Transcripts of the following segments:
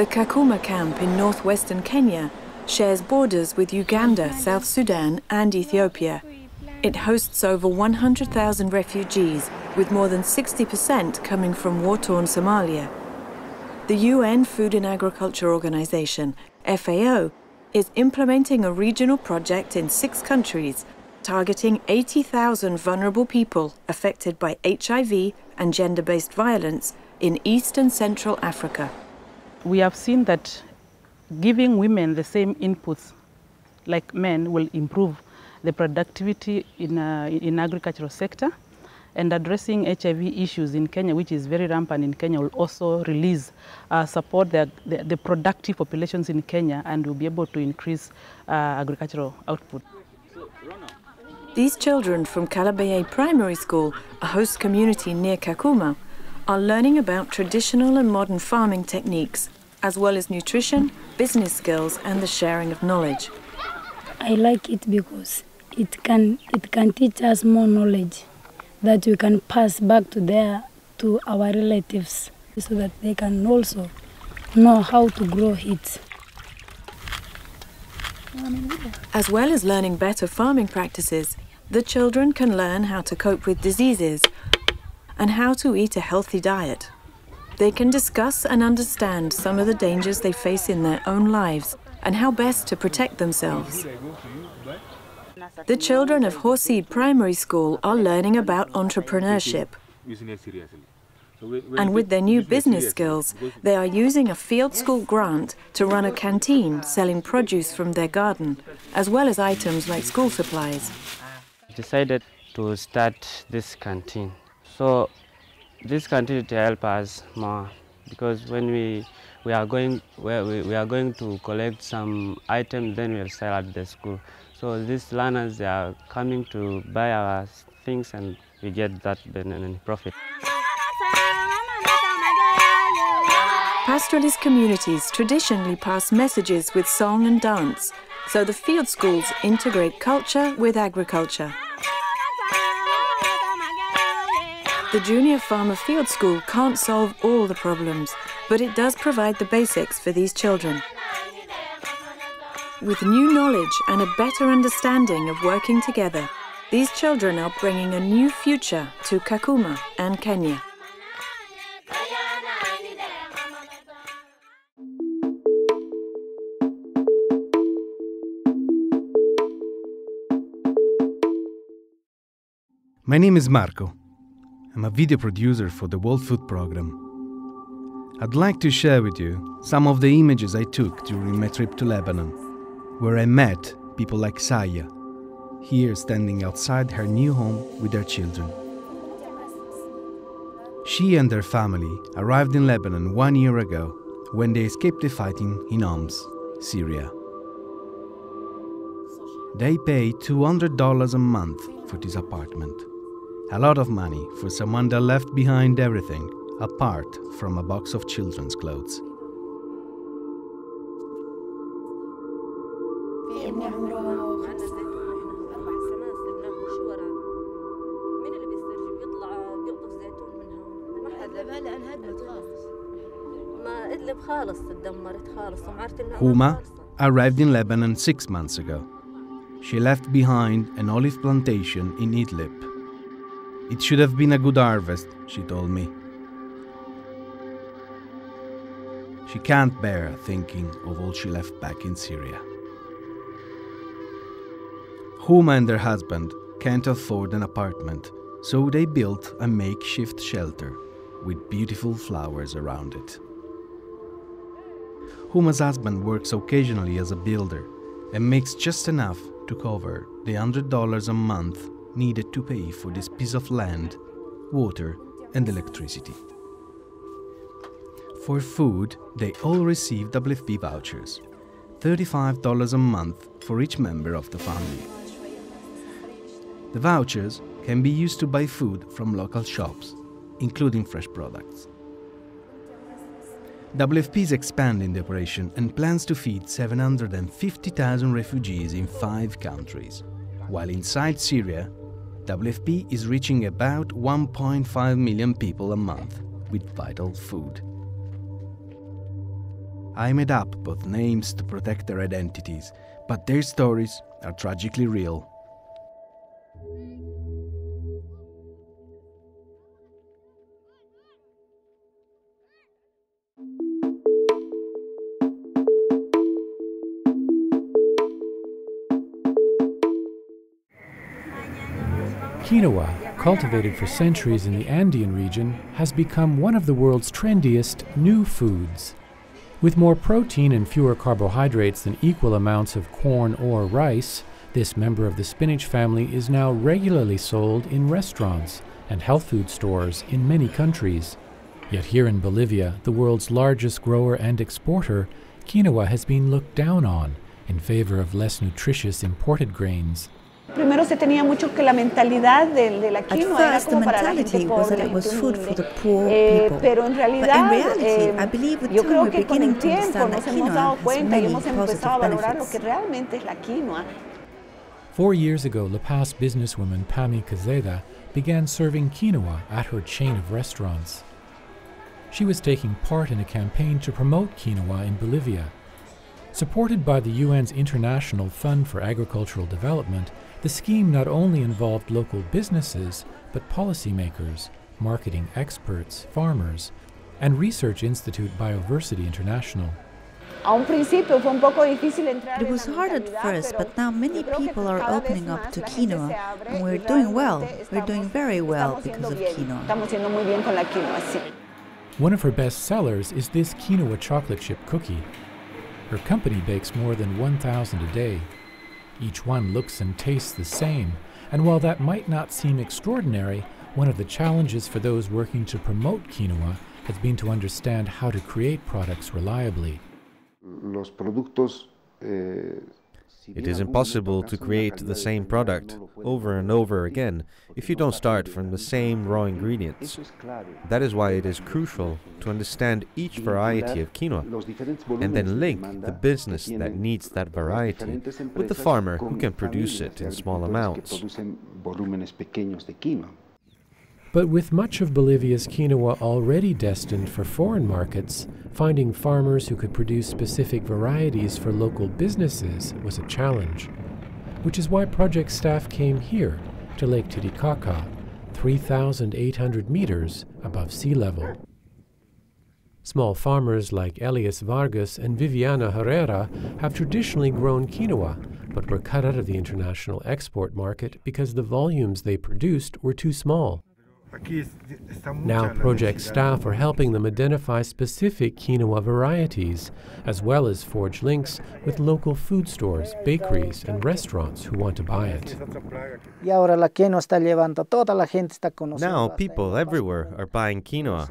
The Kakuma camp in northwestern Kenya shares borders with Uganda, South Sudan and Ethiopia. It hosts over 100,000 refugees, with more than 60% coming from war-torn Somalia. The UN Food and Agriculture Organization, FAO, is implementing a regional project in 6 countries, targeting 80,000 vulnerable people affected by HIV and gender-based violence in East and Central Africa. We have seen that giving women the same inputs like men will improve the productivity in agricultural sector, and addressing HIV issues in Kenya, which is very rampant in Kenya, will also support the productive populations in Kenya, and will be able to increase agricultural output. These children from Kalabaye Primary School, a host community near Kakuma, are learning about traditional and modern farming techniques, as well as nutrition, business skills and the sharing of knowledge. I like it because it can teach us more knowledge that we can pass back to our relatives, so that they can also know how to grow it. As well as learning better farming practices, the children can learn how to cope with diseases and how to eat a healthy diet. They can discuss and understand some of the dangers they face in their own lives and how best to protect themselves. The children of Hoseed Primary School are learning about entrepreneurship. And with their new business skills, they are using a field school grant to run a canteen selling produce from their garden, as well as items like school supplies. I decided to start this canteen. So this canteen to help us more, because when we are going to collect some items, then we'll sell at the school. So these learners, they are coming to buy our things, and we get that profit. Pastoralist communities traditionally pass messages with song and dance, so the field schools integrate culture with agriculture. The Junior Farmer Field School can't solve all the problems, but it does provide the basics for these children. With new knowledge and a better understanding of working together, these children are bringing a new future to Kakuma and Kenya. My name is Marco. I'm a video producer for the World Food Programme. I'd like to share with you some of the images I took during my trip to Lebanon, where I met people like Saya, here standing outside her new home with their children. She and her family arrived in Lebanon 1 year ago when they escaped the fighting in Homs, Syria. They pay $200 a month for this apartment. A lot of money for someone that left behind everything, apart from a box of children's clothes. Huma arrived in Lebanon 6 months ago. She left behind an olive plantation in Idlib. It should have been a good harvest, she told me. She can't bear thinking of all she left back in Syria. Huma and her husband can't afford an apartment, so they built a makeshift shelter with beautiful flowers around it. Huma's husband works occasionally as a builder and makes just enough to cover the $100 a month needed to pay for this piece of land, water and electricity. For food, they all receive WFP vouchers, $35 a month for each member of the family. The vouchers can be used to buy food from local shops, including fresh products. WFP is expanding the operation and plans to feed 750,000 refugees in 5 countries, while inside Syria, WFP is reaching about 1.5 million people a month with vital food. I made up both names to protect their identities, but their stories are tragically real. Quinoa, cultivated for centuries in the Andean region, has become one of the world's trendiest new foods. With more protein and fewer carbohydrates than equal amounts of corn or rice, this member of the spinach family is now regularly sold in restaurants and health food stores in many countries. Yet here in Bolivia, the world's largest grower and exporter, quinoa has been looked down on in favor of less nutritious imported grains. At first, the mentality was that it was food for the poor people. But in reality, I believe with time we're beginning to understand that quinoa has many positive benefits. 4 years ago, La Paz businesswoman Pami Cazeda began serving quinoa at her chain of restaurants. She was taking part in a campaign to promote quinoa in Bolivia. Supported by the UN's International Fund for Agricultural Development, the scheme not only involved local businesses, but policymakers, marketing experts, farmers, and Research Institute Bioversity International. It was hard at first, but now many people are opening up to quinoa, and we're doing well. We're doing very well because of quinoa. One of her best sellers is this quinoa chocolate chip cookie. Her company bakes more than 1,000 a day. Each one looks and tastes the same, and while that might not seem extraordinary, one of the challenges for those working to promote quinoa has been to understand how to create products reliably. It is impossible to create the same product over and over again if you don't start from the same raw ingredients. That is why it is crucial to understand each variety of quinoa and then link the business that needs that variety with the farmer who can produce it in small amounts. But with much of Bolivia's quinoa already destined for foreign markets, finding farmers who could produce specific varieties for local businesses was a challenge, which is why project staff came here to Lake Titicaca, 3,800 meters above sea level. Small farmers like Elias Vargas and Viviana Herrera have traditionally grown quinoa, but were cut out of the international export market because the volumes they produced were too small. Now project staff are helping them identify specific quinoa varieties, as well as forge links with local food stores, bakeries, and restaurants who want to buy it. Now people everywhere are buying quinoa.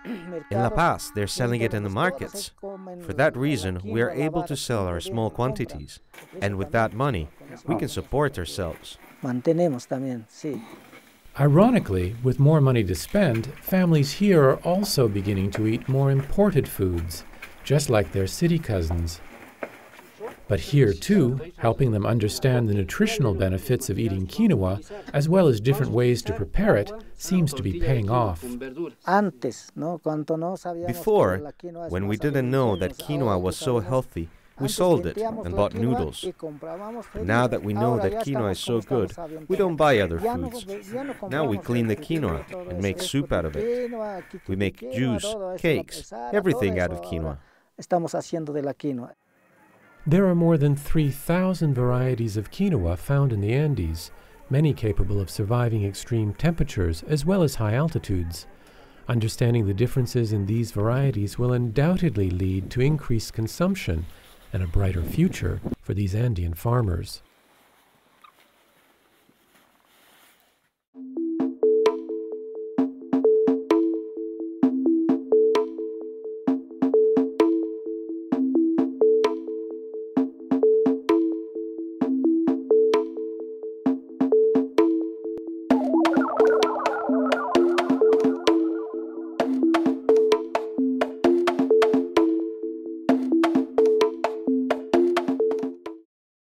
In La Paz, they're selling it in the markets. For that reason, we are able to sell our small quantities. And with that money, we can support ourselves. Ironically, with more money to spend, families here are also beginning to eat more imported foods, just like their city cousins. But here, too, helping them understand the nutritional benefits of eating quinoa, as well as different ways to prepare it, seems to be paying off. Before, when we didn't know that quinoa was so healthy, we sold it and bought noodles. But now that we know that quinoa is so good, we don't buy other foods. Now we clean the quinoa and make soup out of it. We make juice, cakes, everything out of quinoa. There are more than 3,000 varieties of quinoa found in the Andes, many capable of surviving extreme temperatures as well as high altitudes. Understanding the differences in these varieties will undoubtedly lead to increased consumption and a brighter future for these Andean farmers.